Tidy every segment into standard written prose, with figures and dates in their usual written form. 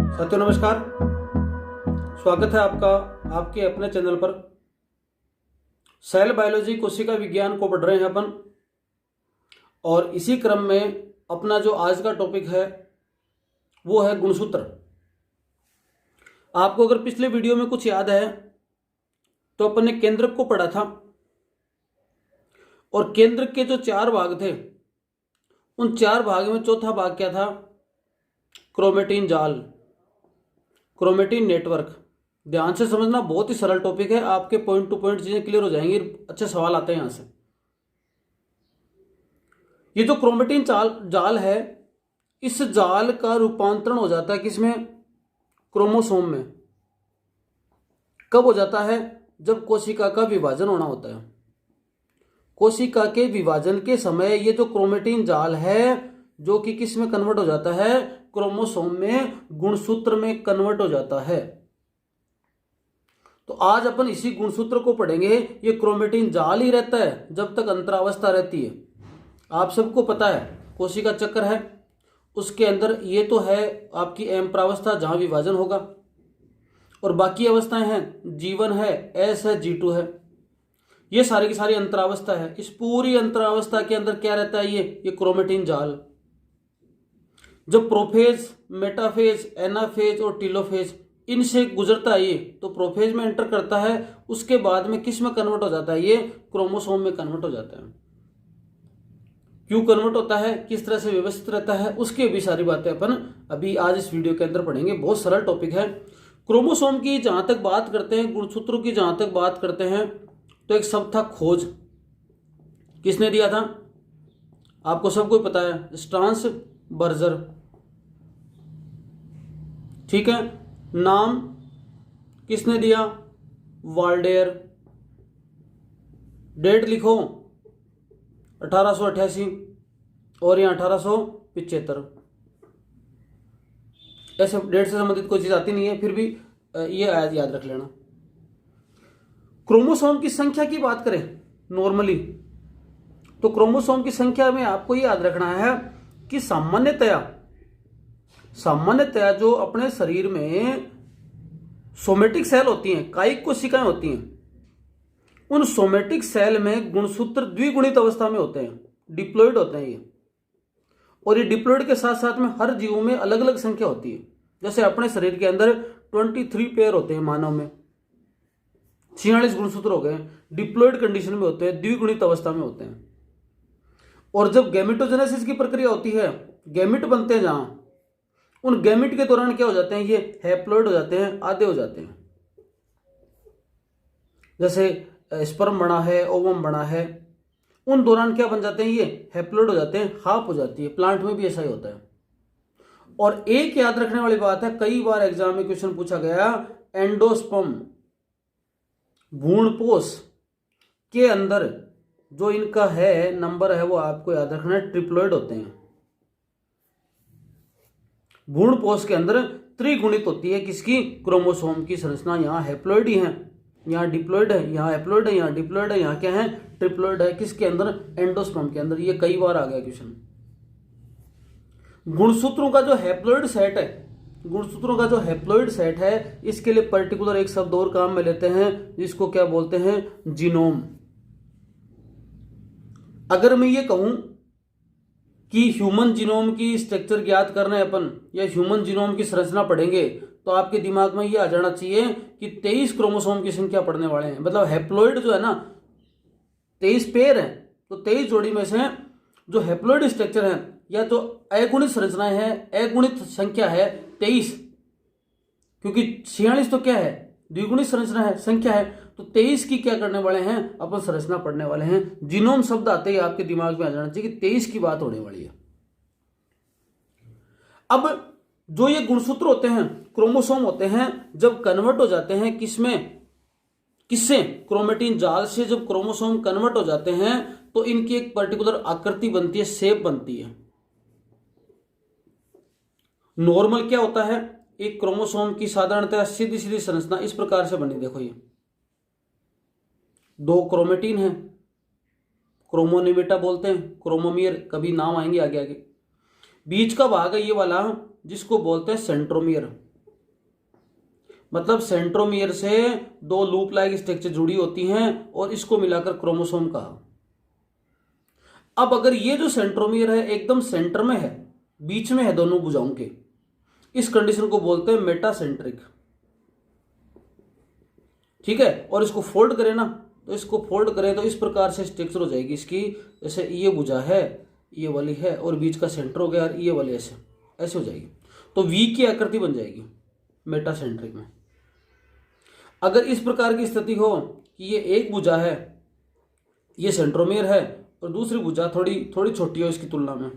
साथियों नमस्कार। स्वागत है आपका आपके अपने चैनल पर। सेल बायोलॉजी कोशिका विज्ञान को पढ़ रहे हैं अपन, और इसी क्रम में अपना जो आज का टॉपिक है वो है गुणसूत्र। आपको अगर पिछले वीडियो में कुछ याद है तो अपन ने केंद्रक को पढ़ा था, और केंद्रक के जो 4 भाग थे उन 4 भाग में चौथा भाग क्या था? क्रोमेटिन जाल, क्रोमेटिन नेटवर्क। ध्यान से समझना, बहुत ही सरल टॉपिक है, आपके पॉइंट टू पॉइंट चीजें क्लियर हो जाएंगी। अच्छे सवाल आते हैं यहां से। ये जो क्रोमेटिन जाल है, इस जाल का रूपांतरण हो जाता है किसमें? क्रोमोसोम में। कब हो जाता है? जब कोशिका का विभाजन होना होता है। कोशिका के विभाजन के समय ये जो क्रोमेटिन जाल है जो कि किस में कन्वर्ट हो जाता है? क्रोमोसोम में गुणसूत्र में कन्वर्ट हो जाता है। तो आज अपन इसी गुणसूत्र को पढ़ेंगे। ये क्रोमेटिन जाल ही रहता है जब तक अंतरावस्था रहती है। आप सबको पता है कोशिका चक्र है, उसके अंदर ये तो है आपकी एम्प्रावस्था जहां विभाजन होगा, और बाकी अवस्थाएं हैं, G1 है, S है, G2 है। ये सारी की सारी अंतरावस्था है। इस पूरी अंतरावस्था के अंदर क्या रहता है? ये क्रोमेटिन जाल। जब प्रोफेज, मेटाफेज, एनाफेज और टीलोफेज इनसे गुजरता है ये, तो प्रोफेज में एंटर करता है, उसके बाद में किस में कन्वर्ट हो जाता है? ये क्रोमोसोम में कन्वर्ट हो जाता है। क्यों कन्वर्ट होता है, किस तरह से व्यवस्थित रहता है, उसकी भी सारी बातें अपन अभी आज इस वीडियो के अंदर पढ़ेंगे। बहुत सरल टॉपिक है। क्रोमोसोम की जहां तक बात करते हैं, गुणसूत्रों की जहां तक बात करते हैं, तो एक शब्द था खोज। किसने दिया था? आपको सबको पता है, स्ट्रासबर्गर। ठीक है। नाम किसने दिया? वाल्डेयर। डेट लिखो 1888 और यहाँ 1875। ऐसे डेट से संबंधित कोई चीज आती नहीं है, फिर भी ये याद रख लेना। क्रोमोसोम की संख्या की बात करें नॉर्मली, तो क्रोमोसोम की संख्या में आपको ये याद रखना है कि सामान्यतया जो अपने शरीर में सोमेटिक सेल होती हैं, कायिक कोशिकाएं होती हैं, उन सोमेटिक सेल में गुणसूत्र द्विगुणित अवस्था में होते हैं, डिप्लॉइड होते हैं ये। और ये डिप्लॉइड के साथ साथ में हर जीव में अलग अलग संख्या होती है। जैसे अपने शरीर के अंदर 23 पेयर होते हैं, मानव में 46 गुणसूत्र हो गए, डिप्लॉइड कंडीशन में होते हैं, द्विगुणित अवस्था में होते हैं। और जब गैमेटोजेनेसिस की प्रक्रिया होती है, गैमेट बनते हैं जहां, उन गैमेट के दौरान क्या हो जाते हैं? ये हैप्लॉइड हो जाते हैं, आधे हो जाते हैं। जैसे स्पर्म बना है, ओवम बना है, उन दौरान क्या बन जाते हैं? ये हैप्लॉइड हो जाते हैं, हाफ हो जाती है। प्लांट में भी ऐसा ही होता है। और एक याद रखने वाली बात है, कई बार एग्जाम में क्वेश्चन पूछा गया, एंडोस्पर्म भ्रूणपोष के अंदर जो इनका है नंबर है, वो आपको याद रखना है, ट्रिप्लॉइड होते हैं। भ्रूणपोष के अंदर त्रिगुणित होती है किसकी? क्रोमोसोम की संरचना। यहाँ हैप्लॉइड ही है, यहाँ डिप्लॉइड है, यहाँ हैप्लॉइड है, यहाँ डिप्लॉइड है, यहाँ क्या है? ट्रिप्लॉइड है। किसके अंदर? एंडोस्पर्म के अंदर। ये कई बार आ गया क्वेश्चन। गुणसूत्रों का जो हैप्लॉइड सेट है, इसके लिए पर्टिकुलर एक शब्द और काम में लेते हैं, जिसको क्या बोलते हैं? जीनोम। अगर मैं ये कहूं कि ह्यूमन जीनोम की स्ट्रक्चर ज्ञात करना है अपन, या ह्यूमन जीनोम की संरचना पढ़ेंगे, तो आपके दिमाग में ये आ जाना चाहिए कि 23 क्रोमोसोम की संख्या पढ़ने वाले हैं। मतलब हैप्लॉइड जो है ना, 23 पेयर है, तो 23 जोड़ी में से जो हैप्लॉइड स्ट्रक्चर है, या जो अगुणित संरचनाएं हैं, अगुणित संख्या है 23, क्योंकि 46 तो क्या है? द्विगुणित संरचना है, संख्या है। तो 23 की क्या करने वाले हैं? अपन संरचना पढ़ने वाले हैं। जीनोम शब्द आते ही आपके दिमाग में आ जाना चाहिए कि 23 की बात होने वाली है। अब जो ये गुणसूत्र होते हैं, क्रोमोसोम होते हैं, जब कन्वर्ट हो जाते हैं किससे? क्रोमेटिन जाल से जब क्रोमोसोम कन्वर्ट हो जाते हैं, तो इनकी एक पर्टिकुलर आकृति बनती है, शेप बनती है। नॉर्मल क्या होता है? एक क्रोमोसोम की साधारणतः सीधी सीधी संरचना इस प्रकार से बनी। देखो, ये 2 क्रोमेटिन है, क्रोमोनिमेटा बोलते हैं, क्रोमोमियर, कभी नाम आएंगे आगे आगे। बीच का भाग है ये वाला, जिसको बोलते हैं सेंट्रोमियर। मतलब सेंट्रोमियर से दो लूप लाइक स्ट्रक्चर जुड़ी होती हैं और इसको मिलाकर क्रोमोसोम कहा। अब अगर ये जो सेंट्रोमियर है एकदम सेंटर में है, बीच में है दोनों भुजाओं के, इस कंडीशन को बोलते हैं मेटासेंट्रिक। ठीक है, और इसको फोल्ड करें ना, तो इसको फोल्ड करें तो इस प्रकार से स्ट्रक्चर हो जाएगी इसकी। जैसे ये भुजा है, ये वाली है, और बीच का सेंटर हो गया, और ये वाली ऐसे ऐसे हो जाएगी, तो वी की आकृति बन जाएगी मेटासेंट्रिक में। अगर इस प्रकार की स्थिति हो कि ये एक भुजा है, ये सेंट्रोमियर है, और दूसरी भुजा थोड़ी थोड़ी छोटी हो इसकी तुलना में,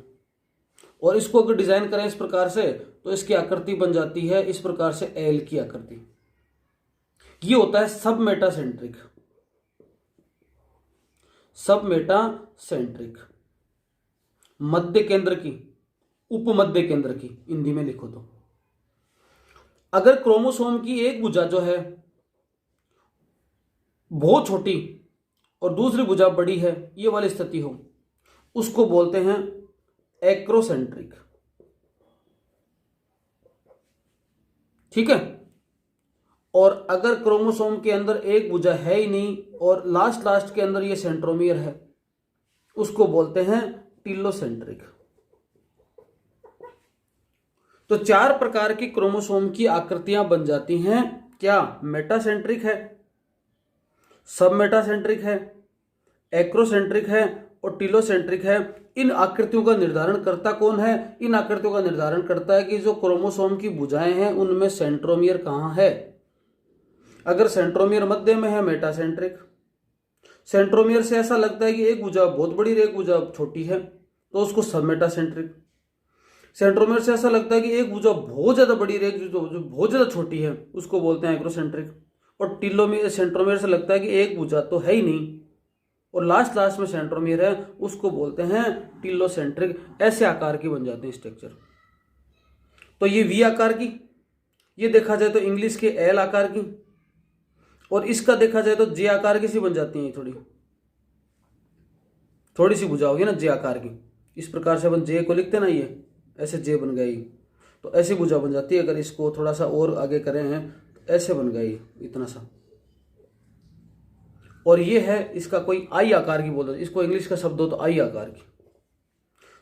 और इसको अगर डिजाइन करें इस प्रकार से, तो इसकी आकृति बन जाती है इस प्रकार से एल की आकृति। ये होता है सब मेटासेंट्रिक। सब मेटासेंट्रिक, मध्य केंद्र की, उपमध्य केंद्र की, हिंदी में लिखो तो। अगर क्रोमोसोम की एक भुजा जो है बहुत छोटी और दूसरी भुजा बड़ी है, ये वाली स्थिति हो, उसको बोलते हैं एक्रोसेंट्रिक। ठीक है, और अगर क्रोमोसोम के अंदर एक भुजा है ही नहीं और लास्ट के अंदर ये सेंट्रोमियर है, उसको बोलते हैं टीलोसेंट्रिक। तो चार प्रकार की क्रोमोसोम की आकृतियां बन जाती हैं। क्या? मेटासेंट्रिक है, सब मेटासेंट्रिक है, एक्रोसेंट्रिक है और टीलोसेंट्रिक है। इन आकृतियों का निर्धारण करता कौन है? इन आकृतियों का निर्धारण करता है कि जो क्रोमोसोम की भुजाएं हैं उनमें सेंट्रोमियर कहां है। अगर सेंट्रोमियर मध्य में है, मेटासेंट्रिक। सेंट्रोमियर से ऐसा लगता है कि एक भुजा बहुत बड़ी एक भुजा छोटी है, तो उसको सब मेटासेंट्रिक। सेंट्रोमियर से ऐसा लगता है कि एक भुजा बहुत ज्यादा बड़ी एक जो बहुत ज्यादा छोटी है, उसको बोलते हैं एक्रोसेंट्रिक। और टीलोमियर, सेंट्रोमियर से लगता है कि एक भुजा तो है ही नहीं और लास्ट में सेंट्रोमियर है, उसको बोलते हैं टीलोसेंट्रिक। ऐसे आकार की बन जाते हैं स्ट्रक्चर। तो ये वी आकार की, ये देखा जाए तो इंग्लिश के एल आकार की, और इसका देखा जाए तो जे आकार की सी बन जाती है। थोड़ी सी भुजा होगी ना जे आकार की, इस प्रकार से अपन जे को लिखते ना, ये ऐसे जे बन गई, तो ऐसी भुजा बन जाती है। अगर इसको थोड़ा सा और आगे करें हैं तो ऐसे बन गई इतना सा। और ये है इसका कोई आई आकार की बोलते हैं, इसको इंग्लिश का शब्द हो तो आई आकार की।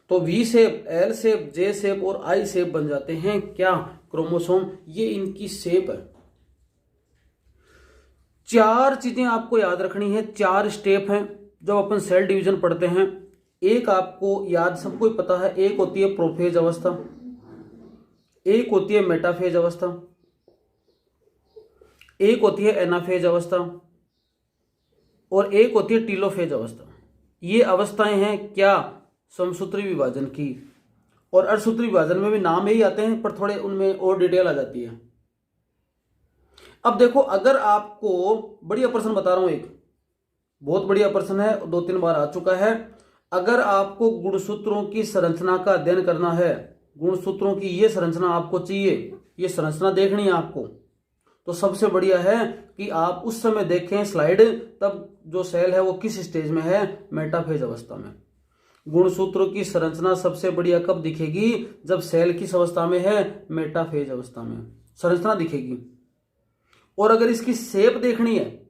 तो वी शेप, एल शेप, जे शेप और आई शेप बन जाते हैं क्या? क्रोमोसोम। ये इनकी शेप है। चार चीजें आपको याद रखनी है, चार स्टेप हैं जब अपन सेल डिवीजन पढ़ते हैं। एक आपको याद, सबको ही पता है, एक होती है प्रोफेज अवस्था, एक होती है मेटाफेज अवस्था, एक होती है एनाफेज अवस्था और एक होती है टीलोफेज अवस्था। ये अवस्थाएं हैं क्या? समसूत्री विभाजन की। और अर्धसूत्री विभाजन में भी नाम यही आते हैं, पर थोड़े उनमें और डिटेल आ जाती है। अब देखो, अगर आपको बढ़िया प्रश्न बता रहा हूं, एक बहुत बढ़िया प्रश्न है, 2-3 बार आ चुका है। अगर आपको गुणसूत्रों की संरचना का अध्ययन करना है, गुणसूत्रों की ये संरचना आपको चाहिए, ये संरचना देखनी है आपको, तो सबसे बढ़िया है कि आप उस समय देखें स्लाइड, तब जो सेल है वो किस स्टेज में है? मेटाफेज अवस्था में। गुणसूत्रों की संरचना सबसे बढ़िया कब दिखेगी? जब सेल किस अवस्था में है? मेटाफेज अवस्था में संरचना दिखेगी। और अगर इसकी शेप देखनी है,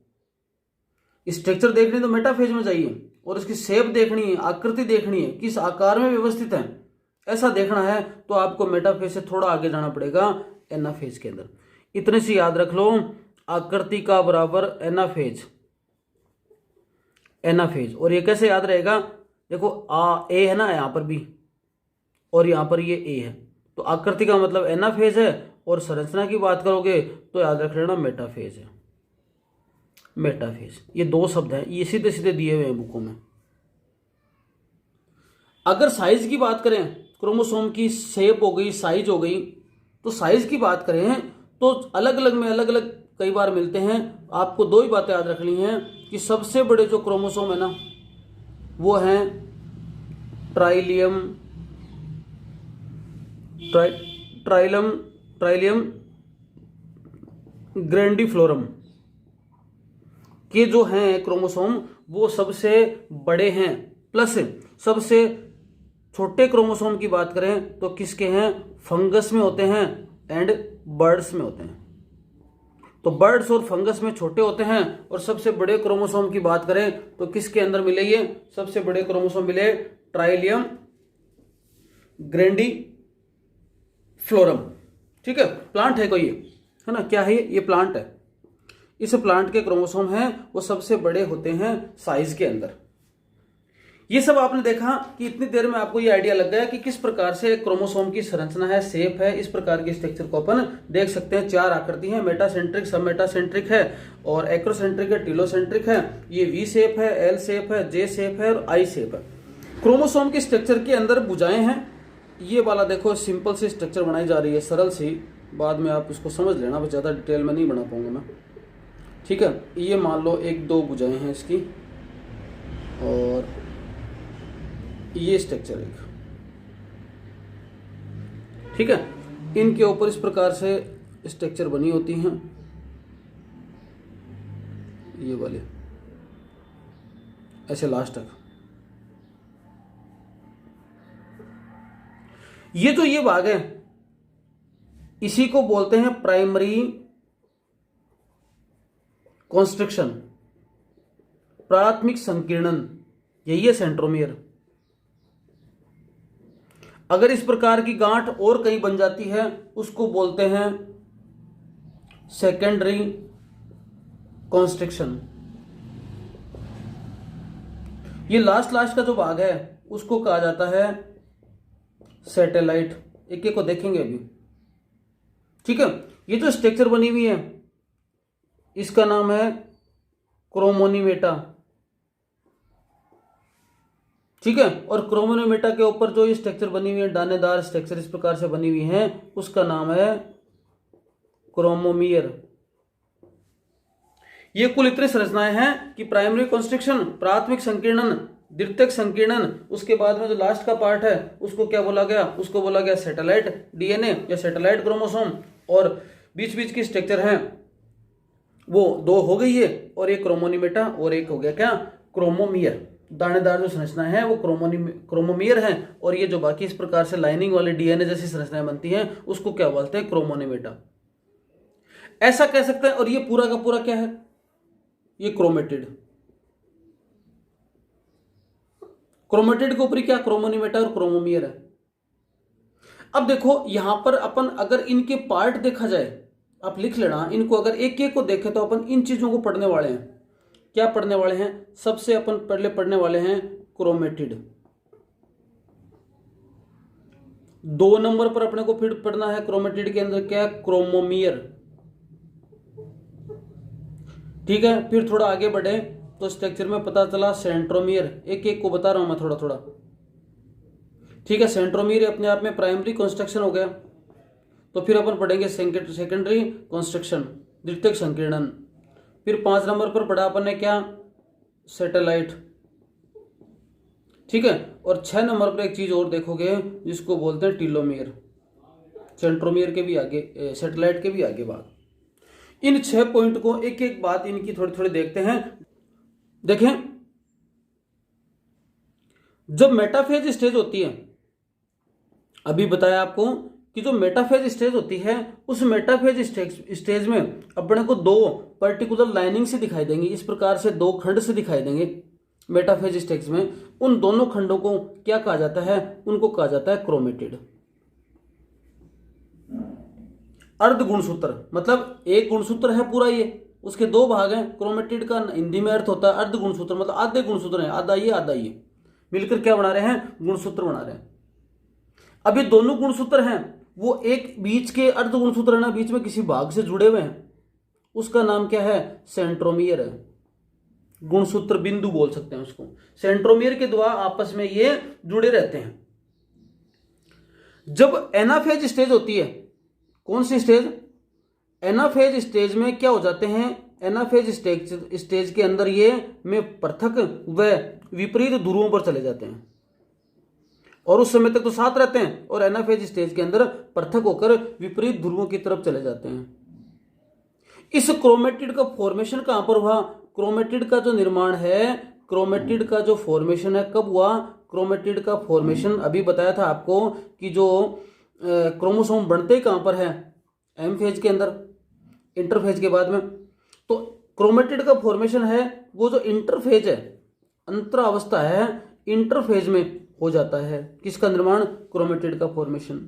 स्ट्रक्चर देखनी है, तो मेटाफेज में जाइए। और इसकी शेप देखनी है, आकृति देखनी है, किस आकार में व्यवस्थित है, ऐसा देखना है, तो आपको मेटाफेज से थोड़ा आगे जाना पड़ेगा, एनाफेज के अंदर। इतने से याद रख लो, आकृति का बराबर एनाफेज, एनाफेज। और ये कैसे याद रहेगा? देखो ए है ना यहाँ पर भी, और यहाँ पर ये ए है, तो आकृति का मतलब एनाफेज है, और संरचना की बात करोगे तो याद रख लेना मेटाफेज है। मेटाफेज, ये दो शब्द हैं, ये सीधे सीधे दिए हुए हैं बुकों में। अगर साइज की बात करें, क्रोमोसोम की शेप हो गई, साइज हो गई, तो साइज की बात करें तो अलग अलग में अलग अलग कई बार मिलते हैं। आपको दो ही बातें याद रखनी हैं कि सबसे बड़े जो क्रोमोसोम है ना, वो हैं ट्राइलियम ग्रैंडिफ्लोरम के जो हैं क्रोमोसोम, वो सबसे बड़े हैं। प्लस सबसे छोटे क्रोमोसोम की बात करें तो किसके हैं? फंगस में होते हैं एंड बर्ड्स में होते हैं। तो बर्ड्स और फंगस में छोटे होते हैं। और सबसे बड़े क्रोमोसोम की बात करें तो किसके अंदर मिले, ये सबसे बड़े क्रोमोसोम मिले ट्राइलियम ग्रैंडीफ्लोरम। ठीक है, प्लांट है कोई, है ना, क्या है ये प्लांट है। इस प्लांट के क्रोमोसोम हैं वो सबसे बड़े होते हैं साइज के अंदर। ये सब आपने देखा कि इतनी देर में आपको ये आइडिया लग गया कि किस प्रकार से क्रोमोसोम की संरचना है, शेप है। इस प्रकार की स्ट्रक्चर को अपन देख सकते हैं। 4 आकृति है, मेटासेंट्रिक, सब मेटासेंट्रिक है और एक्रोसेंट्रिक है, टिलोसेंट्रिक है। ये वी शेप है, एल शेप है, जे शेप है और आई शेप है। क्रोमोसोम के स्ट्रक्चर के अंदर भुजाएं हैं। ये वाला देखो सिंपल सी स्ट्रक्चर बनाई जा रही है, सरल सी, बाद में आप इसको समझ लेना, बस ज़्यादा डिटेल में नहीं बना पाऊंगा मैं। ठीक है, ये मान लो 1-2 भुजाएं हैं इसकी और ये स्ट्रक्चर एक, ठीक है। इनके ऊपर इस प्रकार से स्ट्रक्चर बनी होती हैं, ये वाले ऐसे लास्ट तक। ये जो ये भाग है इसी को बोलते हैं प्राइमरी कॉन्स्ट्रक्शन, प्राथमिक संकीर्णन, यही है सेंट्रोमियर। अगर इस प्रकार की गांठ और कहीं बन जाती है उसको बोलते हैं सेकेंडरी कॉन्स्ट्रक्शन। ये लास्ट का जो भाग है उसको कहा जाता है सैटेलाइट। एक एक को देखेंगे अभी, ठीक है। ये जो स्ट्रक्चर बनी हुई है इसका नाम है क्रोमोनीमेटा, ठीक है। और क्रोमोनीमेटा के ऊपर जो ये स्ट्रक्चर बनी हुई है, दानेदार स्ट्रक्चर इस प्रकार से बनी हुई है, उसका नाम है क्रोमोमियर। ये कुल इतनी संरचनाएं हैं कि प्राइमरी कॉन्स्ट्रक्शन, प्राथमिक संकीर्णन, द्वितीयक संकीर्णन, उसके बाद में जो लास्ट का पार्ट है उसको क्या बोला गया, उसको बोला गया सैटेलाइट डीएनए या सैटेलाइट क्रोमोसोम। और बीच बीच की स्ट्रक्चर है वो 2 हो गई है, और एक क्रोमोनीमेटा और एक हो गया क्या, क्रोमोमियर। दानेदार जो संरचना है वो क्रोमोमियर है, और ये जो बाकी इस प्रकार से लाइनिंग वाले डीएनए जैसी संरचनाएं बनती हैं उसको क्या बोलते हैं, क्रोमोनीमेटा, ऐसा कह सकते हैं। और ये पूरा का पूरा क्या है, ये क्रोमेटिड। क्रोमेटिड के ऊपर क्या, क्रोमोनीमेटा और क्रोमोमियर है। अब देखो यहां पर अपन अगर इनके पार्ट देखा जाए, आप लिख लेना इनको, अगर एक एक को देखें तो अपन इन चीजों को पढ़ने वाले हैं। क्या पढ़ने वाले हैं, सबसे अपन पहले पढ़ने वाले हैं क्रोमेटिड। 2 नंबर पर अपने को फिर पढ़ना है क्रोमेटिड के अंदर क्या, क्रोमोमियर, ठीक है। फिर थोड़ा आगे बढ़े तो स्ट्रक्चर में पता चला सेंट्रोमियर। एक एक को बता रहा हूं मैं थोड़ा थोड़ा, ठीक है। सेंट्रोमियर अपने आप में प्राइमरी कंस्ट्रक्शन हो गया। तो फिर अपन पढ़ेंगे सेकेंडरी कंस्ट्रक्शन, द्वितीयक संकीर्णन। फिर 5 नंबर पर पढ़ा अपन ने क्या, सैटेलाइट, ठीक है। और 6 नंबर पर एक चीज और देखोगे जिसको बोलते हैं टीलोमियर, सेंट्रोमियर के भी आगे, सैटेलाइट के भी आगे बात। इन 6 पॉइंट को एक एक बात इनकी थोड़ी थोड़ी देखते हैं। देखें, जब मेटाफेज स्टेज होती है, अभी बताया आपको कि जो मेटाफेज स्टेज होती है उस मेटाफेज स्टेज में अपने को 2 पर्टिकुलर लाइनिंग से दिखाई देंगी, इस प्रकार से 2 खंड से दिखाई देंगे मेटाफेज स्टेज में। उन दोनों खंडों को क्या कहा जाता है, उनको कहा जाता है क्रोमेटिड। अर्ध गुणसूत्र, मतलब एक गुणसूत्र है पूरा, ये उसके 2 भाग हैं। क्रोमेटिड का हिंदी में अर्थ होता है अर्ध गुणसूत्र, मतलब आधे गुणसूत्र है, आधा ये मिलकर क्या बना रहे हैं, गुणसूत्र बना रहे हैं। अब ये दोनों गुणसूत्र हैं वो एक बीच के अर्ध गुणसूत्र है ना, बीच में किसी भाग से जुड़े हुए हैं, उसका नाम क्या है, सेंट्रोमियर है। गुणसूत्र बिंदु बोल सकते हैं उसको। सेंट्रोमियर के द्वारा आपस में ये जुड़े रहते हैं। जब एनाफेज स्टेज होती है, कौन सी स्टेज, एनाफेज स्टेज में क्या हो जाते हैं, एनाफेज स्टेज के अंदर ये में पृथक व विपरीत ध्रुवों पर चले जाते हैं, और उस समय तक तो साथ रहते हैं, और एनाफेज स्टेज के अंदर पृथक होकर विपरीत ध्रुवों की तरफ चले जाते हैं। इस क्रोमेटिड का फॉर्मेशन कहां पर हुआ, क्रोमेटिड का जो निर्माण है, क्रोमेटिड का जो फॉर्मेशन है कब हुआ, क्रोमेटिड का फॉर्मेशन अभी बताया था आपको कि जो क्रोमोसोम बनते ही कहां पर है, एम फेज के अंदर। इंटरफेज के बाद में। तो क्रोमेटिड का फॉर्मेशन है वो जो इंटरफेज है, अंतरावस्था है, इंटरफेज में हो जाता है। किसका निर्माण? क्रोमेटिड का फॉर्मेशन।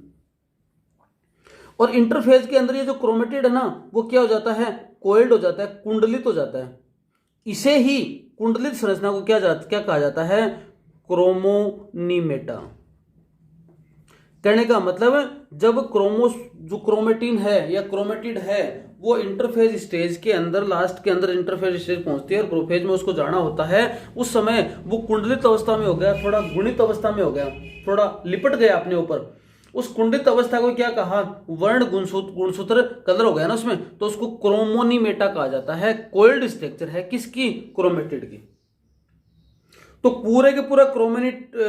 और इंटरफेज के अंदर ये जो क्रोमेटिड है ना वो क्या हो जाता है? कोइल्ड हो जाता है, कुंडलित हो जाता है। इसे ही कुंडलित संरचना को क्या कहा जाता है? क्रोमोनीमेटा। कहने का मतलब जब जो क्रोमेटिन है या क्रोमेटिड है वो इंटरफेज स्टेज के अंदर, लास्ट के अंदर इंटरफेज स्टेज पहुंचती है और प्रोफेज में उसको जाना होता है, उस समय वो कुंडलित अवस्था में हो गया, थोड़ा गुणित अवस्था में हो गया, थोड़ा लिपट गया अपने ऊपर। उस कुंडित अवस्था को क्या कहा? वर्ण गुणसूत्र कलर हो गया ना उसमें, तो उसको क्रोमोनीमेटा कहा जाता है। कोइल्ड स्ट्रक्चर है किसकी? क्रोमेटिड की। तो पूरे के पूरा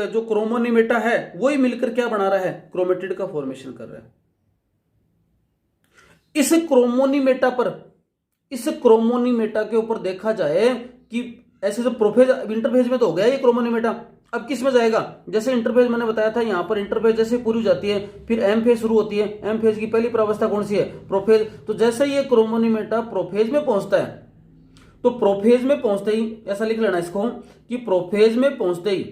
जो क्रोमोनीमेटा है वही मिलकर क्या बना रहा है? क्रोमेटिड का फॉर्मेशन कर रहा है। इस क्रोमोनीमेटा के ऊपर देखा जाए कि ऐसे जो प्रोफेज इंटरफेज में तो हो गया ये क्रोमोनीमेटा, अब किस में जाएगा? जैसे इंटरफेज मैंने बताया था, यहां पर इंटरफेज जैसे पूरी हो जाती है, फिर एम फेज शुरू होती है। एम फेज की पहली प्रावस्था कौन सी है? प्रोफेज। तो जैसे ये क्रोमोनीमेटा प्रोफेज में पहुंचता है, तो प्रोफेज में पहुंचते ही ऐसा लिख लेना इसको कि प्रोफेज में पहुंचते ही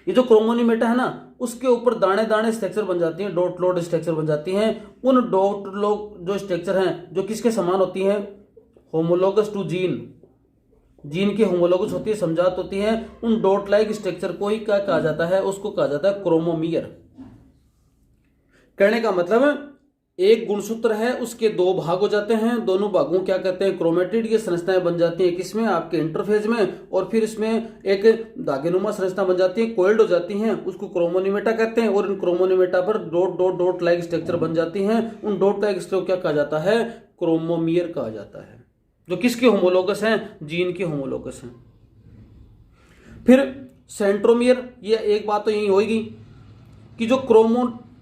ये जो क्रोमोनीमेटा है ना उसके ऊपर दाने दाने स्ट्रक्चर बन जाती हैं, डॉट लोड स्ट्रक्चर बन जाती हैं। उन डॉट लोड जो स्ट्रक्चर हैं जो किसके समान होती हैं? होमोलोगस टू जीन की होमोलोगस होती है, समझात होती है। उन डॉट लाइक स्ट्रक्चर को ही क्या कहा जाता है? उसको कहा जाता है क्रोमोमियर। कहने का मतलब एक गुणसूत्र है, उसके दो भाग हो जाते हैं, दोनों भागों क्या कहते हैं? क्रोमेटिड। ये संरचनाएं बन जाती हैं किसमें? आपके इंटरफेज में। और फिर इसमें एक धागेनुमा संरचना बन जाती है, कोइल्ड हो जाती हैं, उसको क्रोमोनीमेटा कहते हैं। और इन क्रोमोनीमेटा पर dot dot dot like structure बन जाती हैं। उन डॉट लाइक स्ट्रक्चर को क्या कहा जाता है? क्रोमोमियर कहा जाता है, जो किसके होमोलोगस हैं? जीन के होमोलोगस हैं। फिर सेंट्रोमियर, ये एक बात तो यही होगी कि जो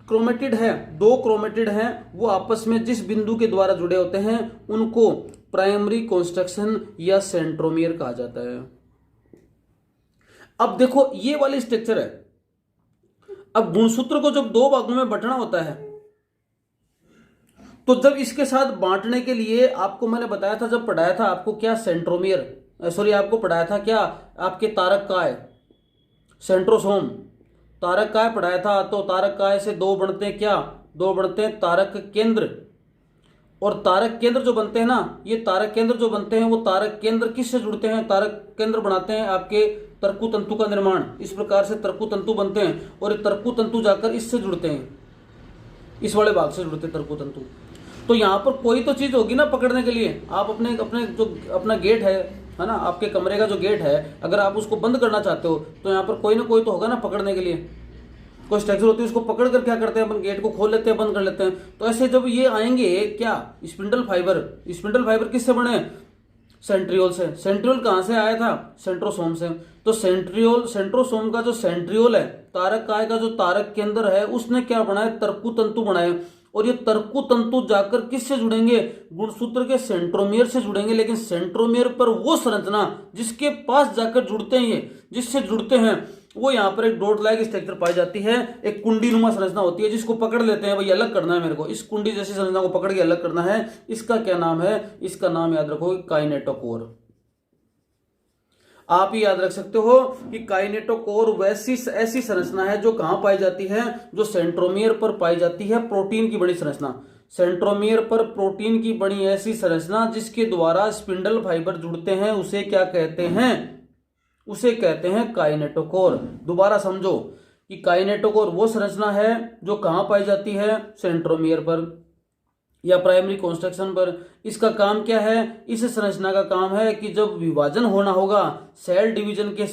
क्रोमेटिड है, दो क्रोमेटिड हैं, वो आपस में जिस बिंदु के द्वारा जुड़े होते हैं उनको प्राइमरी कंस्ट्रक्शन या सेंट्रोमियर कहा जाता है। अब देखो ये वाली स्ट्रक्चर है। अब गुणसूत्र को जब दो भागों में बांटना होता है, तो जब इसके साथ बांटने के लिए आपको मैंने बताया था, जब पढ़ाया था आपको क्या? सेंट्रोमियर, सॉरी आपको पढ़ाया था क्या? आपके तारक काय, सेंट्रोसोम, तारक काय पढ़ाया था। तो तारक काय से दो बनते हैं क्या? दो बनते हैं तारक केंद्र। और तारक केंद्र जो बनते हैं ना, ये तारक केंद्र जो बनते हैं वो तारक केंद्र किससे जुड़ते हैं? तारक केंद्र बनाते हैं आपके तर्कु तंतु का निर्माण। इस प्रकार से तर्कु तंतु बनते हैं और ये तर्कु तंतु जाकर इससे जुड़ते हैं, इस वाले भाग से जुड़ते हैं तर्कु तंतु। तो यहाँ पर कोई तो चीज होगी ना पकड़ने के लिए। आप अपने जो अपना गेट है ना, आपके कमरे का जो गेट है, अगर आप उसको बंद करना चाहते हो तो यहाँ पर कोई ना कोई तो होगा ना पकड़ने के लिए। कोई स्ट्रक्चर होती है, उसको पकड़ कर क्या करते हैं? अपन गेट को खोल लेते हैं, बंद कर लेते हैं। तो ऐसे जब ये आएंगे क्या? स्पिंडल फाइबर किससे बने? सेंट्रियोल से। सेंट्रियोल कहां से आया था? सेंट्रोसोम से। तो सेंट्रोसोम का जो सेंट्रियोल है, तारक काय का जो तारक केंद्र है, उसने क्या बनाया? तर्कु तंतु बनाए। और ये तर्कु तंतु जाकर किससे जुड़ेंगे? गुणसूत्र के सेंट्रोमियर से जुड़ेंगे। लेकिन सेंट्रोमियर पर वो संरचना जिसके पास जाकर जुड़ते हैं, जिससे जुड़ते हैं, वो यहाँ पर एक डॉट लाइक स्ट्रक्चर पाई जाती है, एक कुंडी नुमा संरचना होती है, जिसको पकड़ लेते हैं, भाई अलग करना है मेरे को, इस कुंडी जैसी संरचना को पकड़ के अलग करना है। इसका क्या नाम है? इसका नाम याद रखोगे काइनेटोकोर। आप ही याद रख सकते हो कि काइनेटोकोर वैसी ऐसी संरचना है जो कहां पाई जाती है? जो सेंट्रोमियर पर पाई जाती है, प्रोटीन की बड़ी संरचना। सेंट्रोमियर पर प्रोटीन की बड़ी ऐसी संरचना जिसके द्वारा स्पिंडल फाइबर जुड़ते हैं, उसे क्या कहते हैं? उसे कहते हैं काइनेटोकोर। दोबारा समझो कि काइनेटोकोर वो संरचना है जो कहां पाई जाती है? सेंट्रोमियर पर या प्राइमरी कंस्ट्रक्शन पर। इसका काम क्या है? इस संरचना का काम है कि जब विभाजन होना होगा सेल डिवीजन के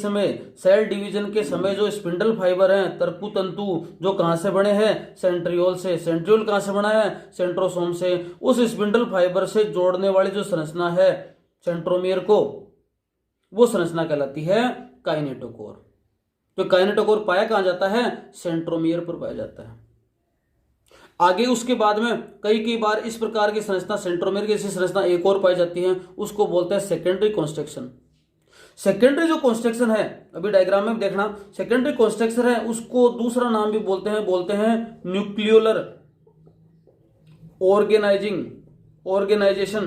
समय जो स्पिंडल फाइबर हैं, तर्कु तंतु, जो कहां से बने हैं? सेंट्रियोल से। सेंट्रियोल कहां से बना है? सेंट्रोसोम से। उस स्पिंडल फाइबर से जोड़ने वाली जो संरचना है सेंट्रोमियर को, वो संरचना कहलाती है काइनेटोकोर। तो काइनेटोकोर पाया कहां जाता है? सेंट्रोमियर पर पाया जाता है। आगे उसके बाद में कई बार इस प्रकार की संरचना, सेंट्रोमियर की ऐसी संरचना एक और पाई जाती है, उसको बोलते हैं सेकेंडरी कंस्ट्रक्शन। सेकेंडरी जो कंस्ट्रक्शन है, अभी डायग्राम में देखना, सेकेंडरी कंस्ट्रक्शन है, उसको दूसरा नाम भी बोलते हैं न्यूक्लियोलर ऑर्गेनाइजिंग ऑर्गेनाइजेशन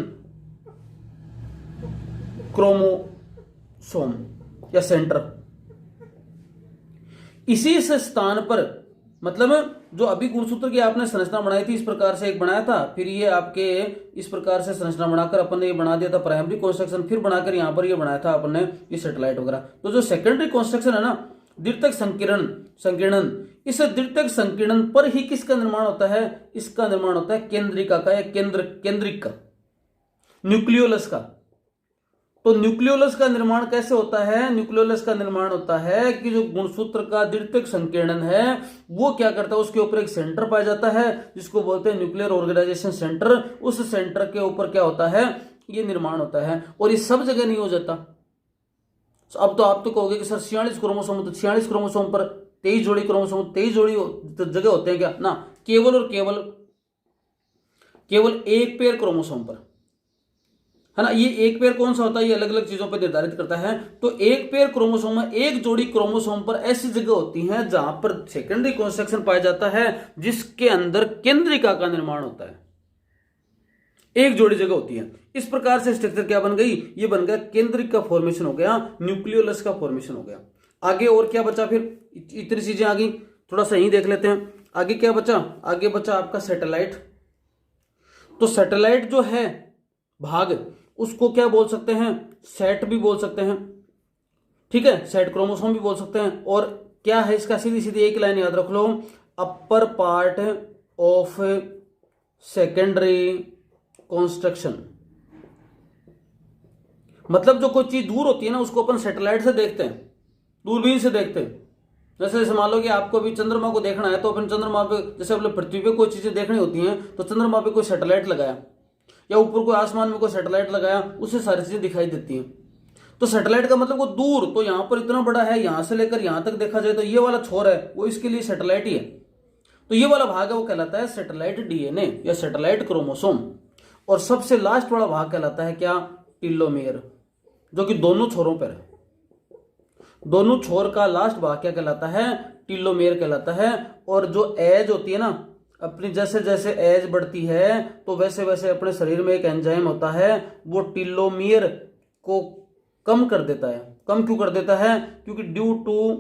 क्रोमोसोम या सेंटर। इसी से स्थान पर, मतलब जो अभी गुणसूत्र की आपने संरचना बनाई थी, इस प्रकार से एक बनाया था, फिर ये आपके इस प्रकार से संरचना बनाकर अपन ने ये बना दिया था प्राइमरी कंस्ट्रक्शन, फिर बनाकर यहां पर ये बनाया था अपन ने ये सैटेलाइट वगैरह। तो जो सेकेंडरी कंस्ट्रक्शन है ना, द्वितीयक संकीर्णन, इस द्वितीयक संकीर्णन पर ही किसका निर्माण होता है? इसका निर्माण होता है केंद्रिका का या केंद्रिक का, न्यूक्लियोलस का। तो न्यूक्लियोलस का निर्माण कैसे होता है? न्यूक्लियोलस का निर्माण होता है कि जो गुणसूत्र का द्वितीयक संकीर्णन है वो क्या करता है, उसके ऊपर एक सेंटर पाया जाता है जिसको बोलते हैं न्यूक्लियर ऑर्गेनाइजेशन सेंटर। उस सेंटर के ऊपर क्या होता है, ये निर्माण होता है। और ये सब जगह नहीं हो जाता। अब तो आप तो कहोगे कि सर 46 क्रोमोसोम, तो 46 क्रोमोसोम पर 23 जोड़ी क्रोमोसोम, 23 जोड़ी जगह होते हैं क्या? ना, केवल और केवल एक पेयर क्रोमोसोम पर, है ना। ये एक पेयर कौन सा होता है, ये अलग अलग चीजों पर निर्धारित करता है। तो एक पेयर क्रोमोसोम में एक जोड़ी क्रोमोसोम पर ऐसी जगह होती है जहां पर सेकेंडरी कंस्ट्रक्शन पाया जाता है, जिसके अंदर केंद्रिका का निर्माण होता है। एक जोड़ी जगह होती है। इस प्रकार से स्ट्रक्चर क्या बन गई? ये बन गया केंद्रिक का फॉर्मेशन हो गया, न्यूक्लियोलस का फॉर्मेशन हो गया। आगे और क्या बचा? फिर इतनी चीजें आ गई, थोड़ा सा यही देख लेते हैं। आगे क्या बचा? आगे बचा आपका सैटेलाइट। तो सैटेलाइट जो है भाग, उसको क्या बोल सकते हैं? सेट भी बोल सकते हैं, ठीक है, सेट क्रोमोसोम भी बोल सकते हैं। और क्या है इसका? सीधी सीधी एक लाइन याद रख लो, upper part of secondary construction. मतलब जो कोई चीज दूर होती है ना, उसको अपन सैटेलाइट से देखते हैं, दूरबीन से देखते हैं। जैसे मान लो कि आपको अभी चंद्रमा को देखना है, तो अपन चंद्रमा पे, जैसे अपने पृथ्वी पे कोई चीजें देखनी होती हैं, तो चंद्रमा पे कोई सैटेलाइट लगाया या ऊपर कोई आसमान में कोई सैटेलाइट लगाया, उससे सारी चीजें दिखाई देती हैं। तो सैटेलाइट का मतलब वो दूर, तो यहां पर इतना बड़ा है, यहां से लेकर यहां तक देखा जाए तो ये वाला छोर है वो इसके लिए सैटेलाइट ही है। तो ये वाला भाग है वो कहलाता है सैटेलाइट डीएनए या सैटेलाइट क्रोमोसोम। और सबसे लास्ट वाला भाग कहलाता है क्या? टीलोमेयर, जो कि दोनों छोरों पर है। दोनों छोर का लास्ट भाग क्या कहलाता है? टीलोमेयर कहलाता है। और जो एज होती है ना, अपनी जैसे जैसे एज बढ़ती है तो वैसे वैसे अपने शरीर में एक एंजाइम होता है, वो टीलोमेयर को कम कर देता है। कम क्यों कर देता है? क्योंकि ड्यू टू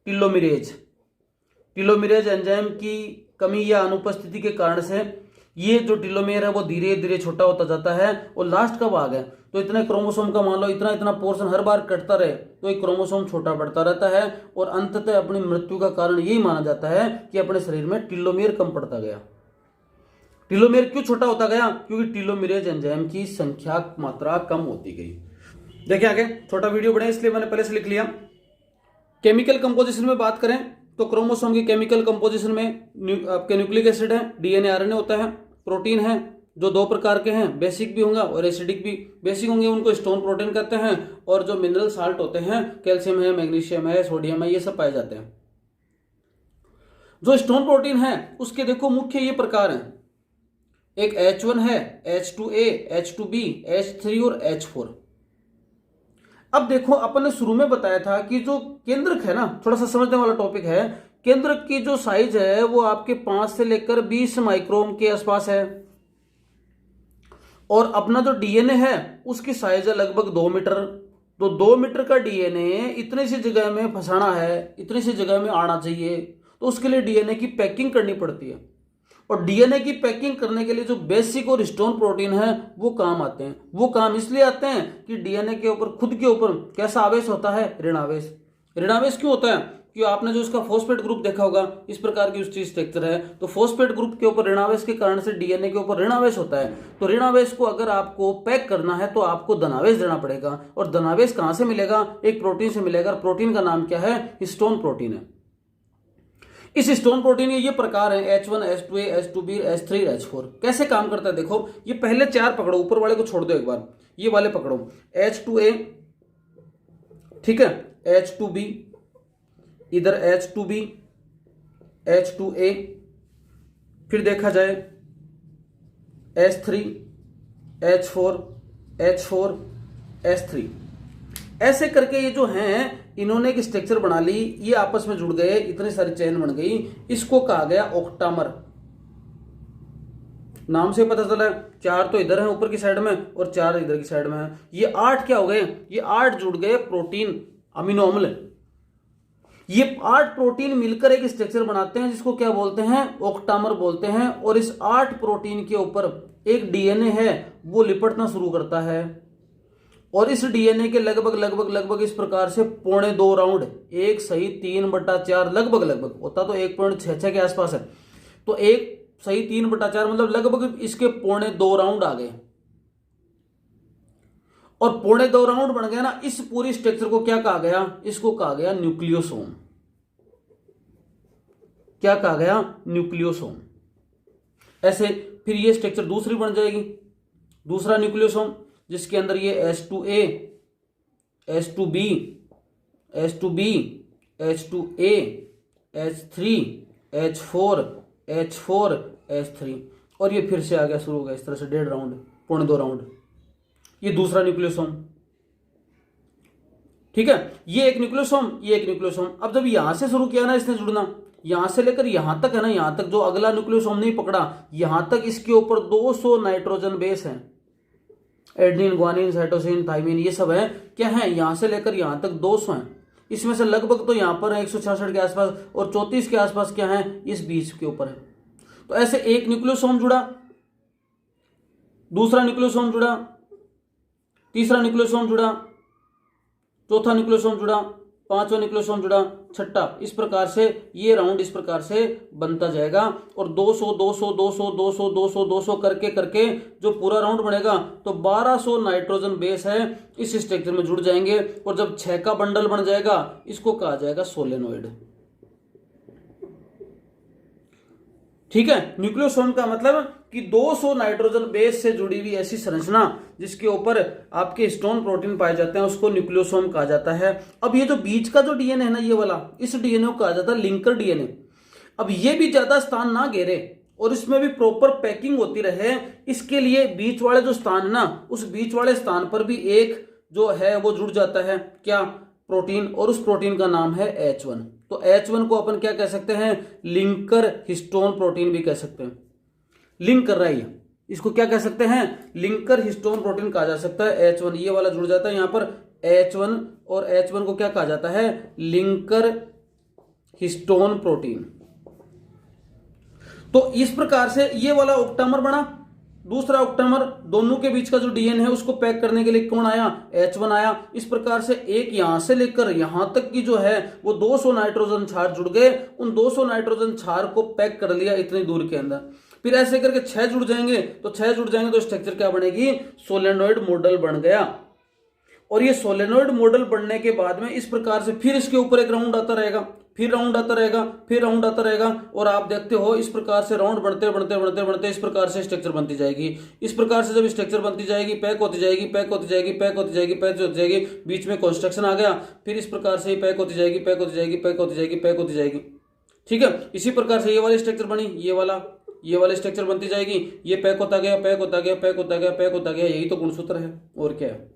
टीलोमेरेज एंजाइम की कमी या अनुपस्थिति के कारण से ये जो टीलोमेयर है वो धीरे धीरे छोटा होता जाता है। और लास्ट का भाग है, तो इतने क्रोमोसोम का मान लो इतना इतना पोर्शन हर बार कटता रहे तो एक क्रोमोसोम छोटा बढ़ता रहता है। और अंततः अपनी मृत्यु का कारण यही माना जाता है कि अपने शरीर में टीलोमेयर कम पड़ता गया। टीलोमेयर क्यों छोटा होता गया? क्योंकि टीलोमेरेज एंजाइम की संख्या मात्रा कम होती गई। देखिए आगे, छोटा वीडियो बने इसलिए मैंने पहले से लिख लिया। केमिकल कंपोजिशन में बात करें तो क्रोमोसोम की केमिकल कंपोजिशन में आपके न्यूक्लिक एसिड है, डीएनए आरएनए होता है, प्रोटीन है जो दो प्रकार के हैं, बेसिक भी होंगे और एसिडिक भी। बेसिक होंगे उनको स्टोन प्रोटीन कहते हैं, और जो मिनरल साल्ट होते हैं, कैल्शियम है, मैग्नीशियम है, सोडियम है, ये सब पाए जाते हैं। जो स्टोन प्रोटीन है उसके देखो मुख्य ये प्रकार हैं, एक H1 है, H2A, H2B, H3 और H4। अब देखो अपन ने शुरू में बताया था कि जो केंद्रक है ना, थोड़ा सा समझने वाला टॉपिक है। केंद्रक की जो साइज है वो आपके 5 से लेकर 20 माइक्रोन के आसपास है। और अपना जो डीएनए है उसकी साइज है लगभग 2 मीटर। तो 2 मीटर का डीएनए इतनी सी जगह में फंसाना है, इतनी सी जगह में आना चाहिए, तो उसके लिए डीएनए की पैकिंग करनी पड़ती है। और डीएनए की पैकिंग करने के लिए जो बेसिक और स्टोन प्रोटीन है वो काम आते हैं। वो काम इसलिए आते हैं कि डीएनए के ऊपर, खुद के ऊपर कैसा आवेश होता है? ऋणावेश। ऋणावेश क्यों होता है? कि आपने जो इसका फॉस्फेट ग्रुप देखा होगा, इस प्रकार की उसकी स्ट्रक्चर है, तो फॉस्फेट ग्रुप के ऊपर ऋणावेश के कारण से डीएनए के ऊपर ऋणावेश होता है। तो ऋणावेश को अगर आपको पैक करना है तो आपको धनावेश देना पड़ेगा। और धनावेश कहां से मिलेगा? एक प्रोटीन से मिलेगा। प्रोटीन का नाम क्या है? हिस्टोन प्रोटीन है। इस हिस्टोन प्रोटीन के ये प्रकार हैं H1, H2A, H2B, H3, H4। कैसे काम करता है देखो, ये पहले 4 पकड़ो, ऊपर वाले को छोड़ दो एक बार, ये वाले पकड़ो। H2A, ठीक है, H2B, इधर H2B, H2A, फिर देखा जाए H3, H4, H4, H3। ऐसे करके ये जो हैं इन्होंने एक स्ट्रक्चर बना ली, ये आपस में जुड़ गए, इतनी सारी चेन बन गई। इसको कहा गया ऑक्टामर। नाम से पता चला है 4 तो इधर है ऊपर की साइड में और 4 इधर की साइड में है। ये 8 क्या हो गए, ये 8 जुड़ गए प्रोटीन अमीनो अम्ल। ये 8 प्रोटीन मिलकर एक स्ट्रक्चर बनाते हैं जिसको क्या बोलते हैं, ऑक्टामर बोलते हैं। और इस 8 प्रोटीन के ऊपर एक डीएनए है वो लिपटना शुरू करता है और इस डीएनए के लगभग इस प्रकार से 2.25 राउंड, 1 सही 3/4 लगभग होता तो 1.66 के आसपास है, तो 1 सही 3/4 मतलब लगभग इसके 2.25 राउंड आ गए। और 2.25 राउंड बन गया ना, इस पूरी स्ट्रक्चर को क्या कहा गया, इसको कहा गया न्यूक्लियोसोम। क्या कहा गया, न्यूक्लियोसोम। ऐसे फिर ये स्ट्रक्चर दूसरी बन जाएगी, दूसरा न्यूक्लियोसोम, जिसके अंदर ये H2A, H2B, H2B, H2A, H3, H4, H4, H3 और ये फिर से आ गया, शुरू हो गया इस तरह से 1.5 राउंड, 2.25 राउंड। ये दूसरा न्यूक्लियोसोम, ठीक है। ये एक न्यूक्लियोसोम, ये एक न्यूक्लियोसोम। अब जब यहां से शुरू किया ना इसने जुड़ना, यहां से लेकर यहां तक है ना, यहां तक जो अगला न्यूक्लियोसोम नहीं पकड़ा, यहां तक इसके ऊपर 200 नाइट्रोजन बेस हैं। एडेनिन, ग्वानिन, साइटोसिन, थाइमिन ये सब है, क्या है, यहां से लेकर यहां तक 200 हैं। इसमें से लगभग तो यहां पर है 166 के आसपास और 34 के आसपास क्या है, इस बीच के ऊपर है। तो ऐसे एक न्यूक्लियोसोम जुड़ा, दूसरा न्यूक्लियोसोम जुड़ा, तीसरा न्यूक्लियोसोम जुड़ा, चौथा न्यूक्लियोसोम जुड़ा, पांचवा न्यूक्लियोसोम जुड़ा, छठा। इस प्रकार से ये राउंड इस प्रकार से बनता जाएगा और 200 200 200 200 200 200 करके करके जो पूरा राउंड बनेगा तो 1200 नाइट्रोजन बेस है इस स्ट्रक्चर में जुड़ जाएंगे। और जब 6 का बंडल बन जाएगा इसको कहा जाएगा सोलेनोइड। ठीक है, न्यूक्लियोसोम का मतलब कि 200 नाइट्रोजन बेस से जुड़ी हुई ऐसी संरचना जिसके ऊपर आपके हिस्टोन प्रोटीन पाए जाते हैं उसको न्यूक्लियोसोम कहा जाता है। अब ये जो बीच का जो डीएनए है ना, ये वाला, इस डीएनए को कहा जाता है लिंकर डीएनए। अब ये भी ज्यादा स्थान ना घेरे और इसमें भी प्रॉपर पैकिंग होती रहे, इसके लिए बीच वाले जो स्थान है ना, उस बीच वाले स्थान पर भी एक जो है वो जुड़ जाता है, क्या, प्रोटीन, और उस प्रोटीन का नाम है H1। तो H1 को अपन क्या कह सकते हैं, लिंकर हिस्टोन प्रोटीन भी कह सकते हैं। लिंक कर रहा है, इसको क्या कह सकते हैं, लिंकर हिस्टोन प्रोटीन कहा जा सकता है। H1 ये वाला जुड़ जाता है यहां पर H1 और H1 को क्या कहा जाता है, लिंकर हिस्टोन प्रोटीन। तो इस प्रकार से ये वाला ऑक्टामर बना, दूसरा ऑक्टामर, दोनों के बीच का जो डीएनए है उसको पैक करने के लिए कौन आया, H1 आया। इस प्रकार से एक यहां से लेकर यहां तक की जो है वो 200 नाइट्रोजन क्षार जुड़ गए, उन 200 नाइट्रोजन क्षार को पैक कर लिया इतनी दूर के अंदर। फिर ऐसे करके 6 जुड़ जाएंगे, तो 6 जुड़ जाएंगे तो स्ट्रक्चर क्या बनेगी, सोलेनोइड मॉडल बन गया। और ये सोलेनोइड मॉडल बनने के बाद में इस प्रकार से फिर इसके ऊपर एक राउंड आता रहेगा, फिर राउंड आता रहेगा, फिर राउंड आता रहेगा, और आप देखते हो इस प्रकार से राउंड बढ़ते बढ़ते बढ़ते बढ़ते इस प्रकार से स्ट्रक्चर बनती जाएगी। इस प्रकार से जब स्ट्रक्चर बनती जाएगी, पैक होती जाएगी, पैक होती जाएगी, पैक होती जाएगी, पैक होती जाएगी, बीच में कंस्ट्रक्शन आ गया, फिर इस प्रकार से पैक होती जाएगी, पैक होती जाएगी, पैक होती जाएगी, पैक होती जाएगी। ठीक है, इसी प्रकार से ये वाली स्ट्रक्चर बनी, ये वाली स्ट्रक्चर बनती जाएगी, ये पैक होता गया, पैक होता गया, पैक होता गया, पैक होता गया। यही तो गुणसूत्र है, और क्या है।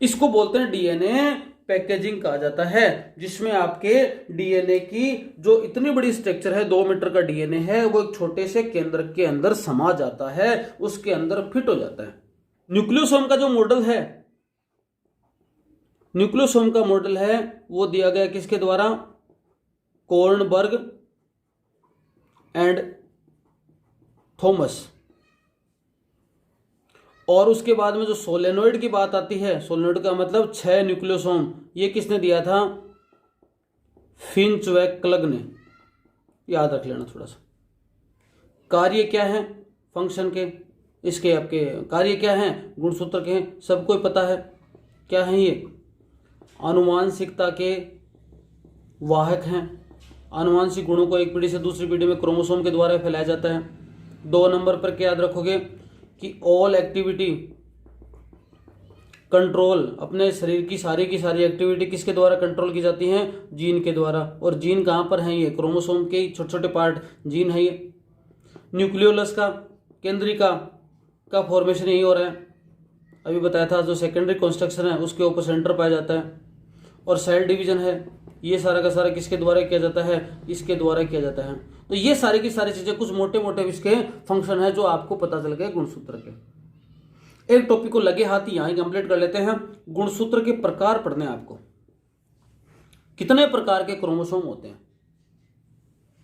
इसको बोलते हैं डीएनए पैकेजिंग कहा जाता है, जिसमें आपके डीएनए की जो इतनी बड़ी स्ट्रक्चर है, 2 मीटर का डीएनए है, वो एक छोटे से केंद्र के अंदर समा जाता है, उसके अंदर फिट हो जाता है। न्यूक्लियोसोम का जो मॉडल है, न्यूक्लियोसोम का मॉडल है वो दिया गया किसके द्वारा, कोर्नबर्ग एंड थॉमस। और उसके बाद में जो सोलेनोइड की बात आती है, सोलेनोइड का मतलब 6 न्यूक्लियोसोम, ये किसने दिया था, फिंच व क्लग ने। याद रख लेना थोड़ा सा। कार्य क्या है, फंक्शन के, इसके आपके कार्य क्या है, गुणसूत्र के हैं, सबको पता है क्या है ये, आनुवांशिकता के वाहक हैं। आनुवांशिक गुणों को एक पीढ़ी से दूसरी पीढ़ी में क्रोमोसोम के द्वारा फैलाया जाता है। 2 नंबर पर क्या याद रखोगे कि ऑल एक्टिविटी कंट्रोल, अपने शरीर की सारी एक्टिविटी किसके द्वारा कंट्रोल की जाती है, जीन के द्वारा। और जीन कहाँ पर है, ये क्रोमोसोम के छोटे छोटे पार्ट जीन है ये। न्यूक्लियोलस का, केंद्रिका का फॉर्मेशन यही हो रहा है, अभी बताया था। जो सेकेंडरी कंस्ट्रक्शन है उसके ऊपर सेंटर पाया जाता है। और सेल डिवीजन है, ये सारा का सारा किसके द्वारा किया जाता है, इसके द्वारा किया जाता है। तो ये सारी की सारी चीजें कुछ मोटे मोटे इसके फंक्शन है जो आपको पता चल गए गुणसूत्र के। एक टॉपिक को लगे हाथ यहां कंप्लीट कर लेते हैं। गुणसूत्र के प्रकार पढ़ने हैं आपको, कितने प्रकार के क्रोमोसोम होते हैं।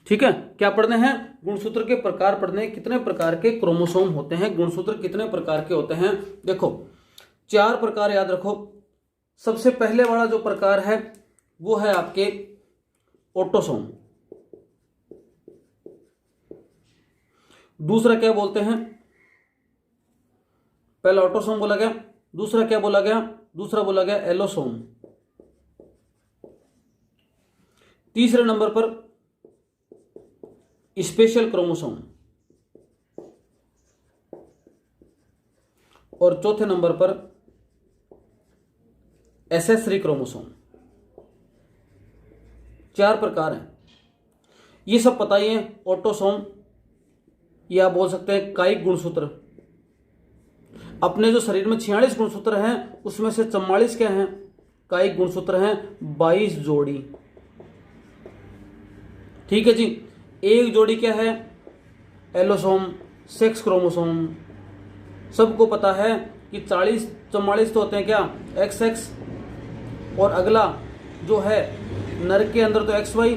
ठीक है, क्या पढ़ने हैं? गुणसूत्र के प्रकार पढ़ने हैं, कितने प्रकार के क्रोमोसोम होते हैं, गुणसूत्र कितने प्रकार के होते हैं। देखो 4 प्रकार याद रखो। सबसे पहले वाला जो प्रकार है वो है आपके ऑटोसोम। दूसरा क्या बोलते हैं? पहला ऑटोसोम बोला गया, दूसरा क्या बोला गया? दूसरा बोला गया एलोसोम। तीसरे नंबर पर स्पेशल क्रोमोसोम और चौथे नंबर पर एसेसरी क्रोमोसोम। 4 प्रकार हैं, ये सब पता ही है। ऑटोसोम या बोल सकते हैं कायिक गुणसूत्र। अपने जो शरीर में 46 गुणसूत्र हैं उसमें से 44 क्या हैं? कायिक गुणसूत्र हैं, 22 जोड़ी। ठीक है जी। एक जोड़ी क्या है? Allosome, sex chromosome. सबको पता है कि 44 तो होते हैं क्या? XX। और अगला जो है नर के अंदर तो XY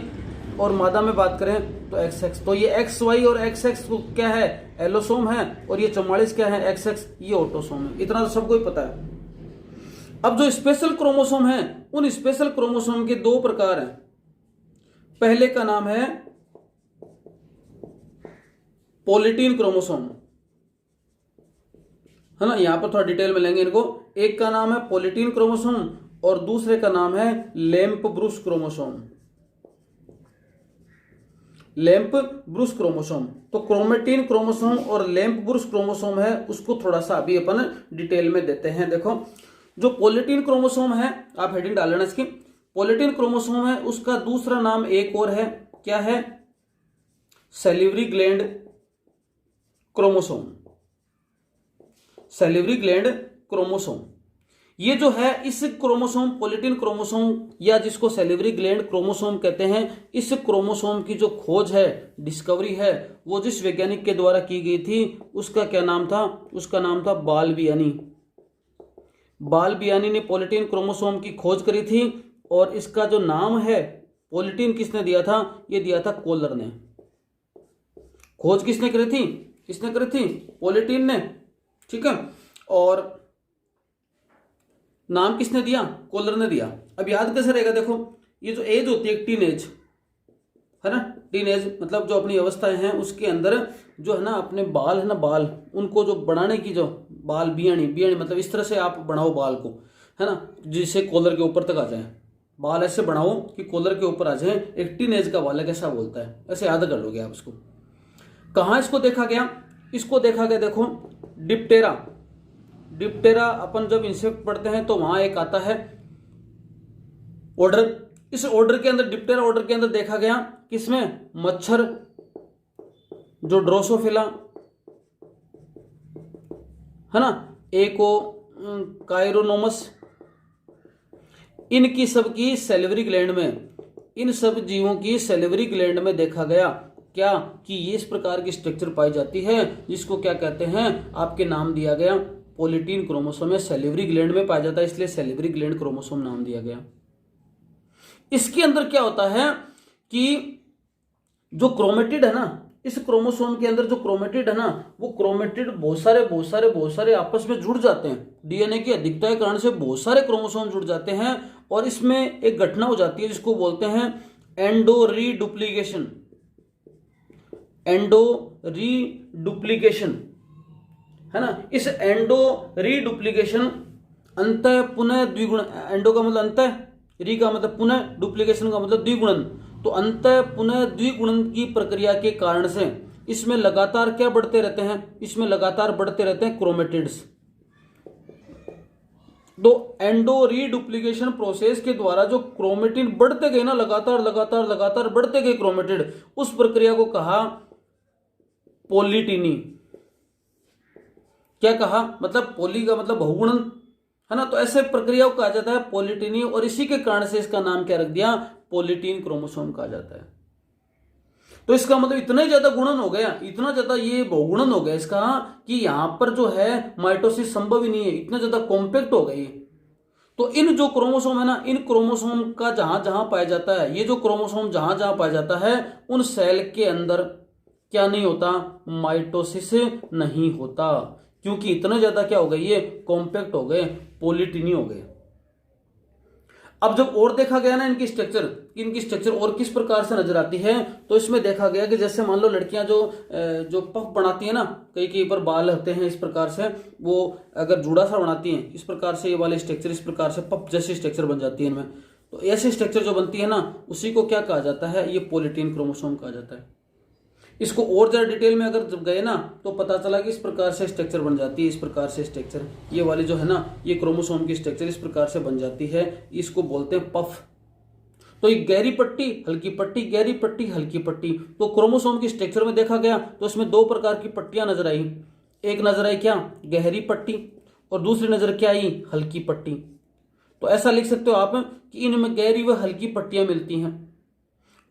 और मादा में बात करें तो XX। तो ये XY और XX क्या है? एलोसोम है। और ये 44 क्या है? XX। ये ऑटोसोम है। इतना तो सबको ही पता है। अब जो स्पेशल क्रोमोसोम है उन स्पेशल क्रोमोसोम के 2 प्रकार हैं। पहले का नाम है पॉलीटीन क्रोमोसोम, है ना। यहां पर थोड़ा डिटेल में लेंगे इनको। एक का नाम है पॉलीटीन क्रोमोसोम और दूसरे का नाम है lamp Bruce chromosome. Lamp Bruce chromosome. तो क्रोमेटिन क्रोमोसोम और लैम्प ब्रूस क्रोमोसोम है, उसको थोड़ा सा अभी अपन डिटेल में देते हैं। देखो जो पॉलीटीन क्रोमोसोम है, आप हेडिंग डाल लेना इसकी। पॉलीटीन क्रोमोसोम है, उसका दूसरा नाम एक और है, क्या है? Salivary gland chromosome. Salivary gland chromosome ये जो है, इस क्रोमोसोम पॉलीटीन क्रोमोसोम या जिसको सैलिवरी ग्लैंड क्रोमोसोम कहते हैं, इस क्रोमोसोम की जो खोज है, डिस्कवरी है, वो जिस वैज्ञानिक के द्वारा की गई थी उसका क्या नाम था? उसका नाम था बालबियानी। बालबियानी ने पॉलीटीन क्रोमोसोम की खोज करी थी और इसका जो नाम है पॉलीटीन किसने दिया था? ये दिया था कोलर ने। खोज किसने करी थी? किसने करी थी? पॉलीटीन ने। ठीक है, और नाम किसने दिया? कोलर ने दिया। अब याद कैसे रहेगा? देखो ये जो एज होती है टीनेज, है ना, टीनेज मतलब जो अपनी अवस्थाएं हैं उसके अंदर जो है ना अपने बाल है ना, बाल उनको जो बढ़ाने की जो बाल बियाणी मतलब इस तरह से आप बढ़ाओ बाल को, है ना, जिससे कॉलर के ऊपर तक आ जाए। बाल ऐसे बढ़ाओ कि कॉलर के ऊपर आ जाए। एक टीनेज का बालक ऐसा बोलता है, ऐसे याद कर लोगे आप इसको। कहाँ इसको देखा गया? इसको देखा गया देखो डिप्टेरा। डिप्टेरा अपन जब इंसेक्ट पढ़ते हैं तो वहां एक आता है ऑर्डर। इस ऑर्डर के अंदर, डिप्टेरा ऑर्डर के अंदर देखा गया किसमें? मच्छर, जो ड्रोसोफिला है ना, एको कायरोनोमस, इनकी सबकी सैलिवरी ग्लैंड में, इन सब जीवों की सैलिवरी ग्लैंड में देखा गया क्या कि ये इस प्रकार की स्ट्रक्चर पाई जाती है जिसको क्या कहते हैं? आपके नाम दिया गया पॉलीटीन क्रोमोसोम है, सैलिवरी ग्लैंड में पाया जाता है, इसलिए सैलिवरी ग्लैंड क्रोमोसोम नाम दिया गया। इसके अंदर क्या होता है कि जो क्रोमेटिड है ना, इस क्रोमोसोम के अंदर जो क्रोमेटिड है ना, वो क्रोमेटिड बहुत सारे आपस में जुड़ जाते हैं। डीएनए की अधिकता के कारण से बहुत सारे क्रोमोसोम जुड़ जाते हैं और इसमें एक घटना हो जाती है जिसको बोलते हैं एंडो रीडुप्लीकेशन। एंडो रीडुप्लीकेशन, है ना। इस एंडो रीडुप्लीकेशन अंतः पुनः द्विगुण, एंडो का मतलब अंतः, री का मतलब पुनः, डुप्लीकेशन का मतलब द्विगुणन। तो अंतः पुनः द्विगुणन की प्रक्रिया के कारण से इसमें लगातार क्या बढ़ते रहते हैं? इसमें लगातार बढ़ते रहते हैं क्रोमेटिड्स। तो एंडो रीडुप्लीकेशन प्रोसेस के द्वारा जो क्रोमेटिन बढ़ते गए ना, लगातार बढ़ते गए क्रोमेटिड, उस प्रक्रिया को कहा पॉलीटिनी। क्या कहा? मतलब पॉली का मतलब बहुगुणन, है ना। तो ऐसे प्रक्रिया को कहा जाता है पॉलीटिनी और इसी के कारण से इसका नाम क्या रख दिया? पॉलीटीन क्रोमोसोम कहा जाता है। तो इसका मतलब इतना ही ज्यादा गुणन हो गया, इतना ज्यादा ये बहुगुणन हो गया इसका कि यहां पर जो है माइटोसिस संभव ही नहीं है, इतना ज्यादा कॉम्पैक्ट हो गई। तो इन जो क्रोमोसोम है ना, इन क्रोमोसोम का जहां जहां पाया जाता है, ये जो क्रोमोसोम जहां जहां पाया जाता है उन सेल के अंदर क्या नहीं होता, माइटोसिस नहीं होता, क्योंकि इतना ज्यादा क्या हो गए, ये कॉम्पैक्ट हो गए, पॉलीटिनी हो गए। अब जब और देखा गया ना इनकी स्ट्रक्चर और किस प्रकार से नजर आती है, तो इसमें देखा गया कि जैसे मान लो लड़कियां जो पफ बनाती है ना, कई कई पर बाल होते हैं इस प्रकार से, वो अगर जुड़ा सा बनाती हैं इस प्रकार से, ये वाले स्ट्रक्चर इस प्रकार से पफ जैसी स्ट्रक्चर बन जाती है इनमें। तो ऐसी स्ट्रक्चर जो बनती है ना, उसी को क्या कहा जाता है, ये पॉलीटीन क्रोमोसोम कहा जाता है। इसको और ज्यादा डिटेल में अगर जब गए ना तो पता चला कि इस प्रकार से स्ट्रक्चर बन जाती है, इस प्रकार से स्ट्रक्चर, ये वाली जो है ना, ये क्रोमोसोम की स्ट्रक्चर इस प्रकार से बन जाती है, इसको बोलते हैं पफ। तो ये गहरी पट्टी, हल्की पट्टी, गहरी पट्टी, हल्की पट्टी। तो क्रोमोसोम की स्ट्रक्चर में देखा गया तो इसमें दो प्रकार की पट्टियां नजर आई। एक नजर आई क्या, गहरी पट्टी, और दूसरी नजर क्या आई, हल्की पट्टी। तो ऐसा लिख सकते हो आप कि इनमें गहरी व हल्की पट्टियां मिलती हैं,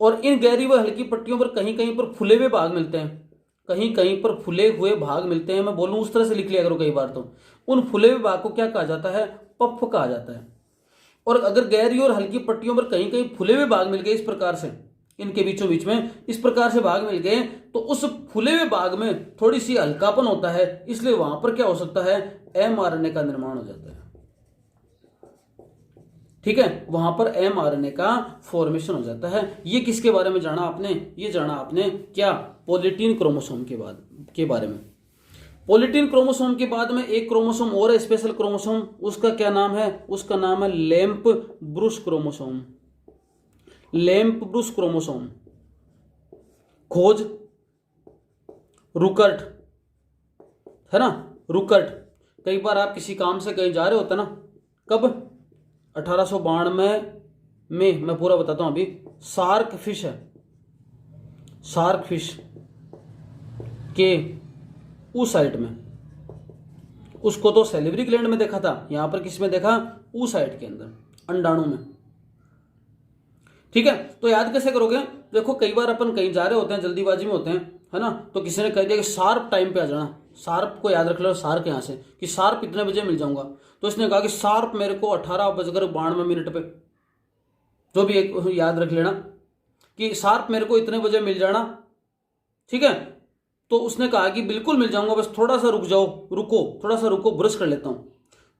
और इन गहरी व हल्की पट्टियों पर कहीं कहीं पर फुले हुए भाग मिलते हैं, कहीं कहीं पर फुले हुए भाग मिलते हैं। मैं बोलूं उस तरह से लिख लिया करो कई बार, तो उन फुले हुए भाग को क्या कहा जाता है, पफ कहा जाता है। और अगर गहरी और हल्की पट्टियों पर कहीं कहीं फुले हुए भाग मिल गए इस प्रकार से, इनके बीचों बीच में इस प्रकार से भाग मिल गए, तो उस फुले हुए भाग में थोड़ी सी हल्कापन होता है, इसलिए वहां पर क्या हो सकता है, mRNA का निर्माण हो जाता है। ठीक है, वहां पर mRNA का फॉर्मेशन हो जाता है। ये किसके बारे में जाना आपने, ये जाना आपने क्या, पॉलीटीन क्रोमोसोम के बारे में। पॉलीटीन क्रोमोसोम के बाद में एक क्रोमोसोम और है, स्पेशल क्रोमोसोम, उसका क्या नाम है, उसका नाम है lamp Bruce chromosome. Lamp Bruce chromosome, खोज रुकर्ट, है ना, रुकर्ट। कई बार आप किसी काम से कहीं जा रहे होते ना, कब, 1892 में, मैं पूरा बताता हूं अभी। शार्क फिश है, शार्क फिश के उस साइड में, उसको तो सैलिवरी ग्लैंड में देखा था, यहां पर किस में देखा, उस साइड के अंदर, अंडाणु में। ठीक है, तो याद कैसे करोगे, देखो कई बार अपन कहीं जा रहे होते हैं, जल्दीबाजी में होते हैं, है ना, तो किसी ने कह दिया कि शार्प टाइम पे आ जाना, शार्प को याद रख लो, शार्क यहां से कि शार्प इतने बजे मिल जाऊंगा, तो इसने कहा कि शार्प मेरे को 18:92 पे, जो भी एक याद रख लेना कि शार्प मेरे को इतने बजे मिल जाना। ठीक है, तो उसने कहा कि बिल्कुल मिल जाऊंगा, बस थोड़ा सा रुक जाओ, रुको थोड़ा सा रुको, ब्रश कर लेता हूं,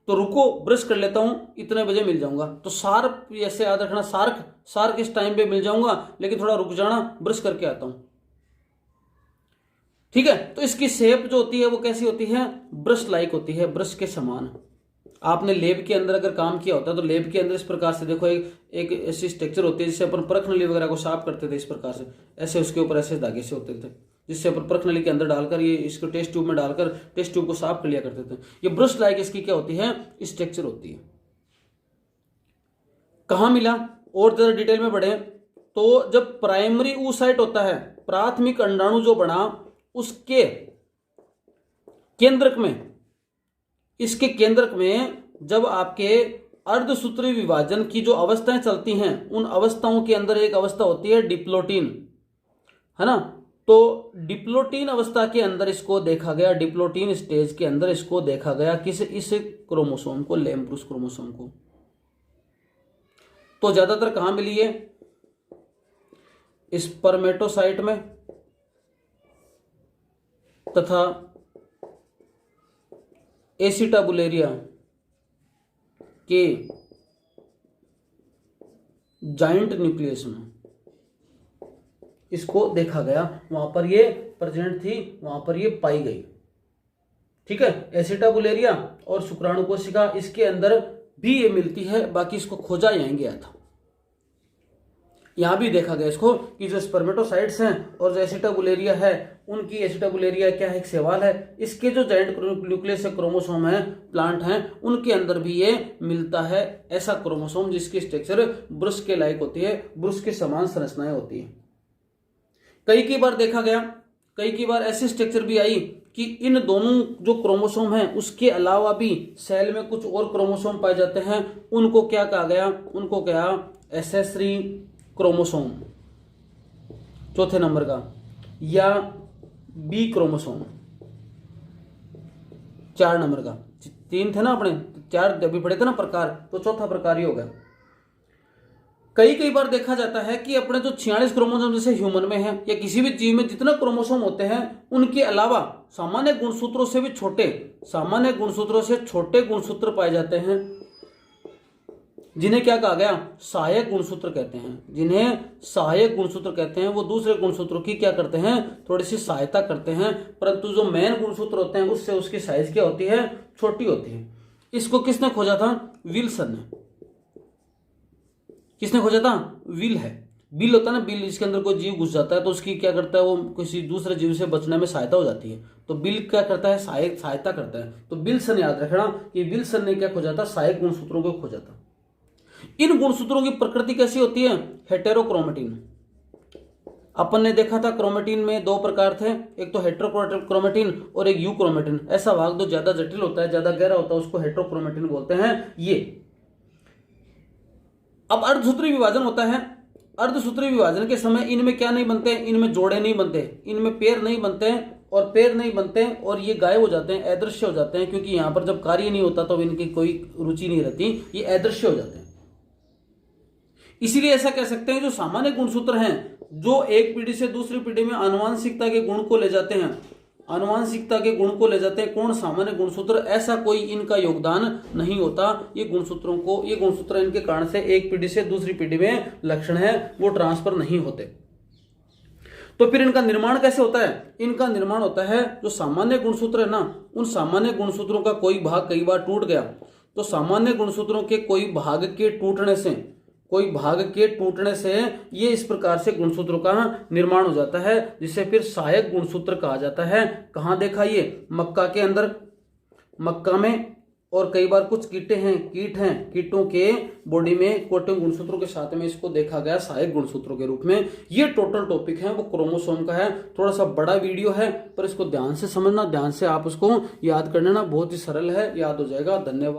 तो रुको ब्रश कर लेता हूं, इतने बजे मिल जाऊंगा। तो शार्प ऐसे याद रखना, शार्क इस टाइम पे मिल जाऊंगा, लेकिन थोड़ा रुक जाना, ब्रश करके आता हूं। ठीक है, तो इसकी शेप जो होती है वो कैसी होती है, ब्रश लाइक होती है, ब्रश के समान। आपने लेब के अंदर अगर काम किया होता है तो लेब के अंदर इस प्रकार से देखो एक ऐसी स्ट्रक्चर होती है जिससे अपन परख नली वगैरह को साफ करते थे, इस प्रकार से ऐसे उसके ऊपर ऐसे धागे से होते थे, जिससे अपन परख नली के अंदर डालकर ये इसको टेस्ट ट्यूब में डालकर टेस्ट ट्यूब को साफ कर लिया करते थे। ये ब्रश लाइक इसकी क्या होती है, स्ट्रक्चर होती है। कहां मिला, और ज्यादा डिटेल में बढ़े तो जब प्राइमरी oocyte होता है, प्राथमिक अंडाणु जो बना, उसके केंद्रक में, इसके केंद्रक में जब आपके अर्धसूत्री विभाजन की जो अवस्थाएं चलती हैं, उन अवस्थाओं के अंदर एक अवस्था होती है डिप्लोटीन, है ना। तो डिप्लोटीन अवस्था के अंदर इसको देखा गया, डिप्लोटीन स्टेज के अंदर इसको देखा गया, किस, इस क्रोमोसोम को, लैम्प ब्रूस क्रोमोसोम को। तो ज्यादातर कहां मिली है, स्पर्मेटोसाइट में तथा एसिटाबुलेरिया के जाइंट न्यूक्लियस में इसको देखा गया, वहां पर ये प्रेजेंट थी, वहां पर ये पाई गई। ठीक है, एसिटाबुलेरिया और शुक्राणु कोशिका, इसके अंदर भी ये मिलती है, बाकी इसको खोजा यहीं गया था। यहां भी देखा गया इसको कि जो स्पर्मेटोसाइट्स हैं और जो एसिटाबुलेरिया है, उनकी एसिटाबुलेरिया क्या है, एक सवाल है। इसके जो जाइंट न्यूक्लियस से क्रोमोसोम है, प्लांट हैं, उनके अंदर भी ये मिलता है ऐसा क्रोमोसोम जिसकी स्ट्रक्चर ब्रश के लायक होती है, ब्रश के समान संरचनाएं होती है। कई बार देखा गया, कई बार ऐसी स्ट्रक्चर भी आई कि इन दोनों जो क्रोमोसोम हैं उसके अलावा भी सेल में कुछ और क्रोमोसोम पाए जाते हैं, उनको क्या कहा गया, उनको क्या, एसेसरी क्रोमोसोम। चौथे नंबर का, या बी क्रोमोसोम 4 नंबर का। 3 थे ना अपने, 4 अभी पढ़े थे ना प्रकार, तो चौथा प्रकार ही होगा। कई बार देखा जाता है कि अपने जो 46 क्रोमोसोम जैसे ह्यूमन में है या किसी भी जीव में जितना क्रोमोसोम होते हैं, उनके अलावा सामान्य गुणसूत्रों से भी छोटे, सामान्य गुणसूत्रों से छोटे गुणसूत्र पाए जाते हैं, जिन्हें क्या कहा गया, सहायक गुणसूत्र कहते हैं। जिन्हें सहायक गुणसूत्र कहते हैं, वो दूसरे गुणसूत्रों की क्या करते हैं, थोड़ी सी सहायता करते हैं, परंतु जो मेन गुणसूत्र होते हैं उससे उसकी साइज क्या होती है, छोटी होती है। इसको किसने खोजा था, विल्सन ने। किसने खोजा था, विल है। बिल होता है ना, बिल, इसके अंदर कोई जीव घुस जाता है तो उसकी क्या करता है, वो किसी दूसरे जीव से बचने में सहायता हो जाती है, तो बिल क्या करता है, सहायता करता है। तो विल्सन याद रखना कि विल्सन ने क्या खोजा था, सहायक गुणसूत्रों को खोजा था। इन गुणसूत्रों की प्रकृति कैसी होती है, हेटेरोक्रोमेटिन। अपन ने देखा था क्रोमेटिन में 2 प्रकार थे, एक तो हेटेरोक्रोमेटिन और एक यूक्रोमेटिन। ऐसा भाग जो ज्यादा जटिल होता है, ज्यादा गहरा होता है, उसको हेटेरोक्रोमेटिन बोलते हैं। ये अब अर्धसूत्री विभाजन होता है। अर्धसूत्री विभाजन के समय इनमें क्या नहीं बनते, इनमें जोड़े नहीं बनते, इनमें पैर नहीं बनते, और पैर नहीं बनते और ये गायब हो जाते हैं, अदृश्य हो जाते हैं, क्योंकि यहां पर जब कार्य नहीं होता तो इनकी कोई रुचि नहीं रहती, ये अदृश्य हो जाते हैं। इसीलिए ऐसा कह सकते हैं जो सामान्य गुणसूत्र हैं, जो एक पीढ़ी से दूसरी पीढ़ी में आनुवांशिकता के गुण को ले जाते हैं, आनुवांशिकता के गुण को ले जाते हैं कौन, सामान्य गुणसूत्र। ऐसा कोई इनका योगदान नहीं होता। ये गुणसूत्र इनके कारण से एक पीढ़ी से दूसरी पीढ़ी में लक्षण है वो ट्रांसफर नहीं होते। तो फिर इनका निर्माण कैसे होता है, इनका निर्माण होता है, जो सामान्य गुणसूत्र है ना, उन सामान्य गुणसूत्रों का कोई भाग कई बार टूट गया, तो सामान्य गुणसूत्रों के कोई भाग के टूटने से ये इस प्रकार से गुणसूत्रों का निर्माण हो जाता है, जिसे फिर सहायक गुणसूत्र कहा जाता है। कहाँ देखा ये, मक्का के अंदर, मक्का में, और कई बार कुछ कीट हैं, कीटों के बॉडी में कोटिंग गुणसूत्रों के साथ में इसको देखा गया सहायक गुणसूत्रों के रूप में। ये टोटल टॉपिक है वो क्रोमोसोम का है। थोड़ा सा बड़ा वीडियो है, पर इसको ध्यान से समझना, ध्यान से आप उसको याद कर लेना, बहुत ही सरल है, याद हो जाएगा। धन्यवाद।